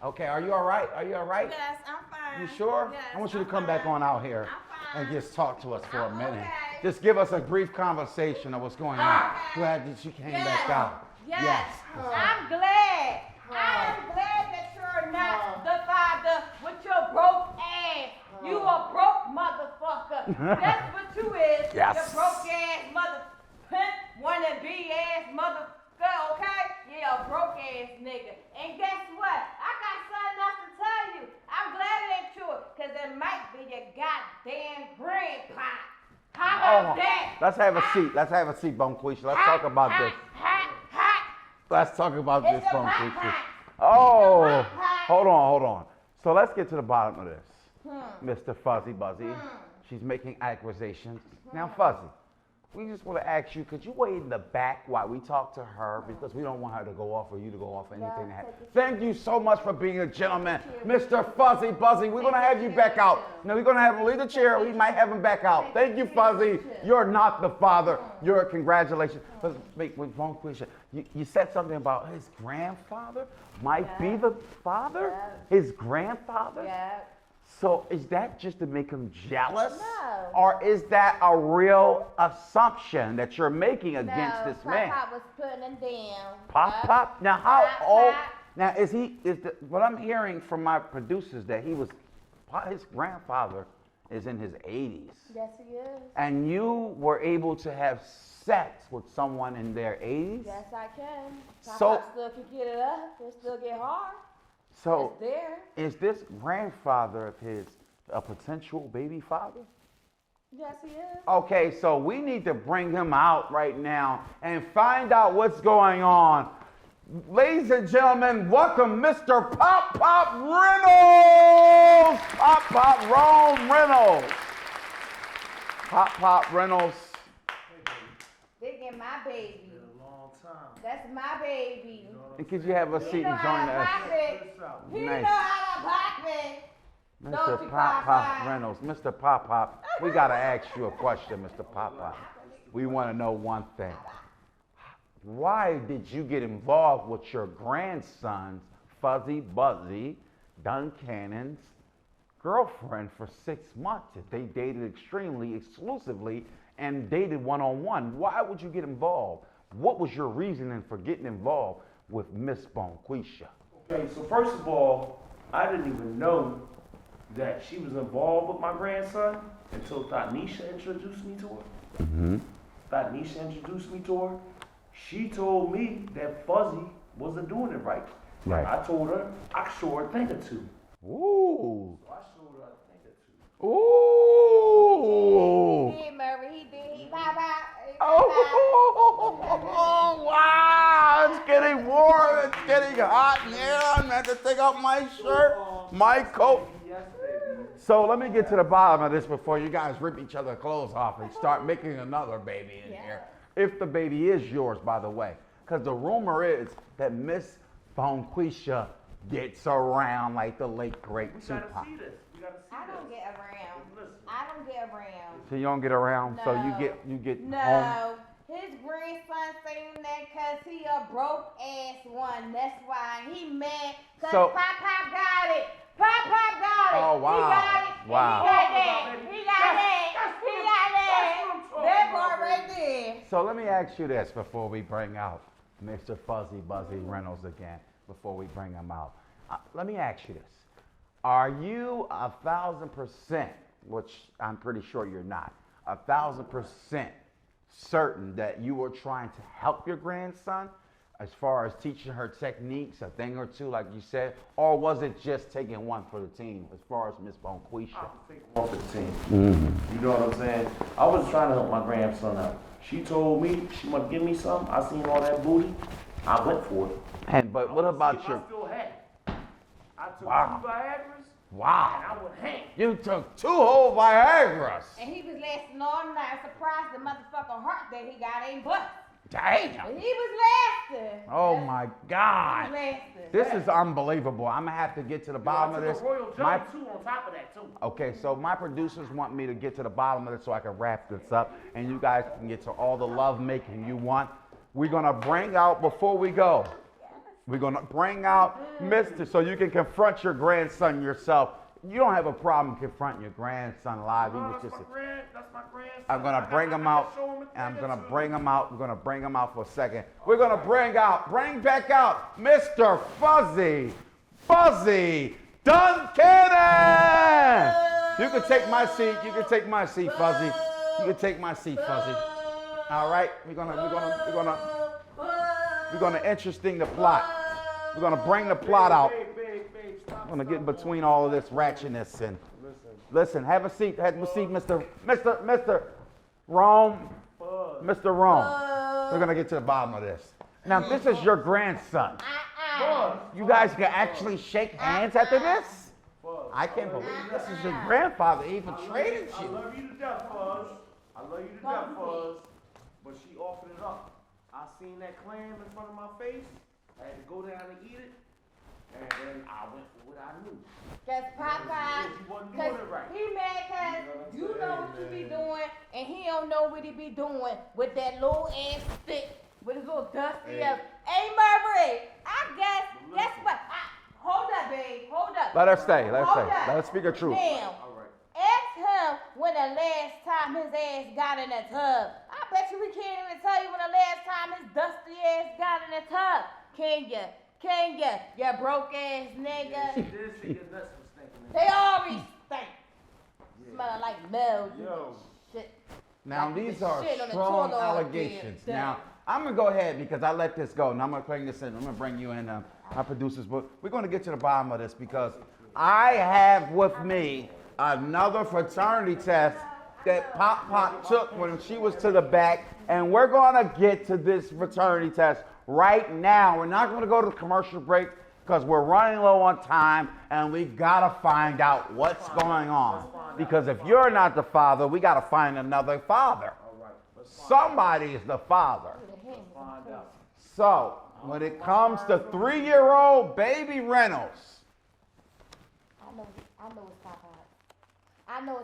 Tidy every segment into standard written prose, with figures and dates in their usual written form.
Okay, are you all right? Are you all right? Yes, I'm fine. You sure? Yes, I want you to I'm come back fine. on out here I'm and fine. just talk to us for a minute. Okay. Just give us a brief conversation of what's going on. Okay. Glad that you came Yes. back out. Yes. I'm glad. I am glad that you're not the father with your broke ass. You a broke motherfucker. That's what you is. Yes. You broke ass mother pimp, wannabe ass motherfucker, okay? Yeah, a broke ass nigga. And guess what? I got something else to tell you. I'm glad it ain't true, cause it might be your goddamn grandpa. How about that? Let's have a seat. Let's have a seat, boneQuishia. Let's talk about this. Let's talk about this, It's a boneQuishia. hot Oh, It's a hot hold on. So let's get to the bottom of this. Mr. Fuzzy Buzzy. She's making accusations. Now, Fuzzy, we just want to ask you, could you wait in the back while we talk to her? Because we don't want her to go off or you to go off or anything. Thank you so much for being a gentleman. Mr. Fuzzy Buzzy, we're going to have you back out. Now, we're going to have him leave the chair. We might have him back out. Thank you, Fuzzy. You're not the father. You're congratulations. But wait, boneQuishia, you said something about his grandfather might be the father? His grandfather? Yeah. So is that just to make him jealous? No. Or is that a real assumption that you're making against this man? Pop was putting him down. Pop? Now how old? Pop. Now what I'm hearing from my producers that his grandfather is in his 80s. Yes, he is. And you were able to have sex with someone in their 80s? Yes, I can. So- Pop still can get it up. It still get hard. So It's there. is this grandfather of his a potential baby father? Yes, he is. Okay, so we need to bring him out right now and find out what's going on. Ladies and gentlemen, welcome Mr. Pop Reynolds! Pop Rome Reynolds. Pop Reynolds. They get my baby. Been a long time. That's my baby. And could you have a seat He know and how join to us? pop it. He Nice. know how to pop it. Don't you, Mr. Pop Pop? Reynolds. Mr. Pop, we got to ask you a question, Mr. Pop. We want to know one thing. Why did you get involved with your grandson's Fuzzy Buzzy Duncannon's girlfriend for 6 months if they dated extremely exclusively and dated one-on-one? Why would you get involved? What was your reasoning for getting involved with Miss boneQuishia? Okay, so first of all, I didn't even know that she was involved with my grandson until Tanisha introduced me to her. Mm-hmm. Tanisha introduced me to her. She told me that Fuzzy wasn't doing it right. Right. I told her I could show her a thing or two. Ooh. So I showed her a thing or two. Ooh. He did, Murray. He did. He pop out. Oh, wow. It's getting warm. It's getting hot in here. I'm going to have to take off my shirt, my coat. Yes, baby. So let me get to the bottom of this before you guys rip each other's clothes off and start making another baby in here. If the baby is yours, by the way. Because the rumor is that Miss boneQuishia gets around like the late great We gotta Tupac. see this. We gotta see I this. don't get around. Listen. I don't get around. So you don't get around, so you get home. No. His grandson saying that because he a broke ass one. That's why he mad. Because So- Pop got it. Pop got it. Oh, wow. He got it. Wow. He got that. He got that. He got that. That boy right there. So let me ask you this before we bring out Mr. Fuzzy Buzzy Reynolds again, before we bring him out. Let me ask you this. Are you 1,000%, which I'm pretty sure you're not, 1,000% certain that you were trying to help your grandson as far as teaching her techniques, a thing or two, like you said, or was it just taking one for the team as far as Miss boneQuishia? I was taking one for the team. You know what I'm saying? I was trying to help my grandson out. She told me she wanted to give me something. I seen all that booty. I went for it. But what about your... I still had it. I took Wow. 2 Viagras Wow. and I went ham. You took 2 whole Viagras. And he was lasting all night. Surprised the motherfucking heart that he got ain't bust. Damn. And he was lasting. Oh my He God. was lasting. This is unbelievable. I'm gonna have to get to the bottom of I this. took a Royal My- Jelly too on top of that too. Okay, so my producers want me to get to the bottom of this so I can wrap this up and you guys can get to all the love making you want. We're gonna bring out, before we go, We're going to bring out Mr. so you can confront your grandson yourself. You don't have a problem confronting your grandson live. No, He was that's my grandson. I'm going to bring him out. And I'm going to bring him out. We're going to bring him out for a second. We're going to bring back out Mr. Fuzzy Duncannon. You can take my seat. You can take my seat, Fuzzy. You can take my seat, Fuzzy. All right. We're gonna interesting the plot. We're gonna bring the plot out. I'm gonna get in between all of this ratchetness and listen. Have a seat, Mr. Rome. Mr. Rome. We're gonna get to the bottom of this. Now, this is your grandson. You guys can actually shake hands after this? I can't believe this is your grandfather even traded I you. love you to death, Fuzz. I love you to death, Fuzz. But she offered it up. I seen that clam in front of my face. I had to go down and eat it. And then I went for what I knew. Cause Papa, You wasn't doing it right. he mad cause you know what you be doing and he don't know what he be doing with that little ass stick with his little dusty ass. Hey Maury, I guess what? Hold up, babe. Hold up. Let her stay. Hold up. Let her speak her truth. Now, ask him when the last time his ass got in the tub. I bet you we can't even tell you when the last time his dusty ass got in the tub. Can you? You broke ass nigga. She did say your nuts was stinking. They always stink. Smelling like milk. Yo. Shit. Now, Like these the are shit on the strong toilet all allegations. damn Now, day. I'm going to go ahead because I let this go. And I'm going to bring this in. I'm going to bring you in, our producers. But we're going to get to the bottom of this because I have with me another fraternity test that Pop took when she was to the back. And we're going to get to this fraternity test right now. We're not going to go to the commercial break because we're running low on time and we got to find out what's going on. Because if you're not the father, we got to find another father. Somebody is the father. So, when it comes to 3-year-old baby Reynolds, I know it's Popeyes. I know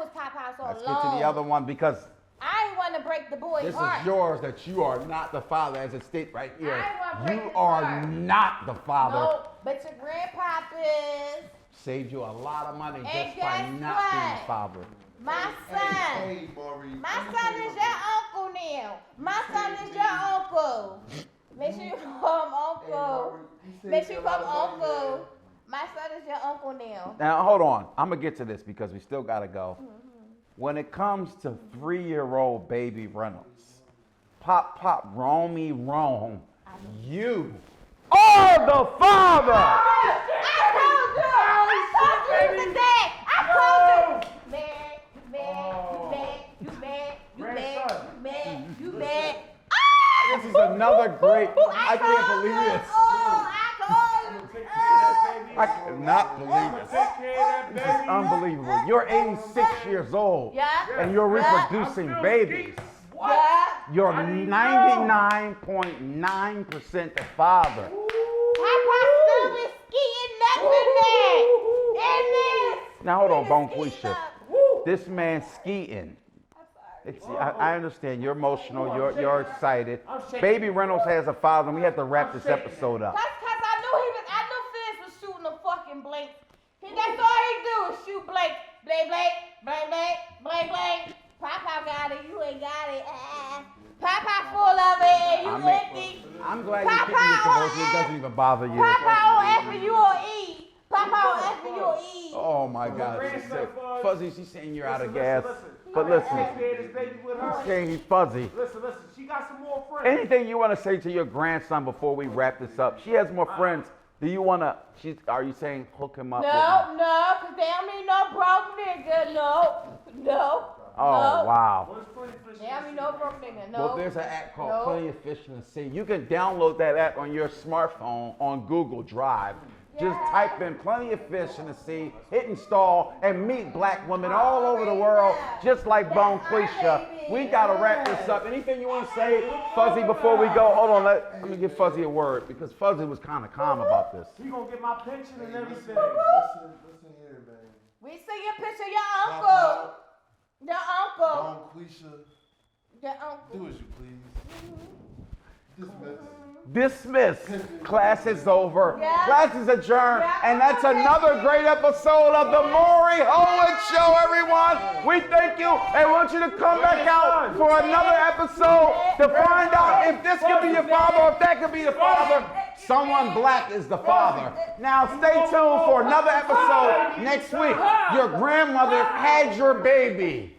it's Popeyes all let's along. get to the other one because I ain't want to break the boy's this heart. is yours that you are not the father as it states right here. I wanna break You his are heart. not the father. No, but your grandpop is. Saved you a lot of money And just by guess not what? being the father. My son. Hey, Maury. My son is your uncle now. My son is your uncle. Make sure you call him uncle. Make sure you call him uncle. My son is your uncle now. Now, hold on. I'm going to get to this because we still got to go. When it comes to 3-year-old baby Reynolds, Pop, Romy, Rome, you are the father. I told you today. I told you. You mad. This is another great. I can't believe this. I cannot believe this. This is unbelievable. You're 86 years old. Yeah. And you're reproducing babies. Yeah. You're 99.9% the father. Papa still be skiing nothing there. In this. Now hold on, boneQuishia. This man's skiing. I understand you're emotional. You're excited. Baby Reynolds has a father, and we have to wrap this episode up. That's because I knew Fizz was shooting a fucking blank. That's all he do is shoot blank. Blank. Papa got it. You ain't got it. Papa full of it. You empty. I'm glad you're keeping your composure. It doesn't even bother you. Papa on F and you on E. Papa on F and you on E. Oh my God. She's sick. Fuzzy, she's saying you're out of gas. But listen, she's saying he's fuzzy. Listen, she got some more friends. Anything you want to say to your grandson before we wrap this up? She has more friends. Do you want to, are you saying hook him up? No, because they don't need no broke nigga. No. Oh, wow. They don't need no broke nigga. No. Well, there's an app called Plenty of Fish in the Sea. You can download that app on your smartphone on Google Drive. Just type in Plenty of Fish in the Sea, hit install, and meet black women all over the world, just like boneQuishia. We got to wrap this up. Anything you want to say, Fuzzy, before we go? Hold on, let me give Fuzzy a word, because Fuzzy was kind of calm about this. You gonna get my pension and everything. Listen here, man. We see your picture of your uncle. Your uncle. boneQuishia, Your uncle. do as you please. Dismissed. Class is over. Yeah. Class is adjourned. Yeah. And that's another great episode of the Maury Holen Show, everyone. We thank you and want you to come back out for another episode to find out if this could be your father or if that could be your father. Someone black is the father. Now stay tuned for another episode next week. Your grandmother had your baby.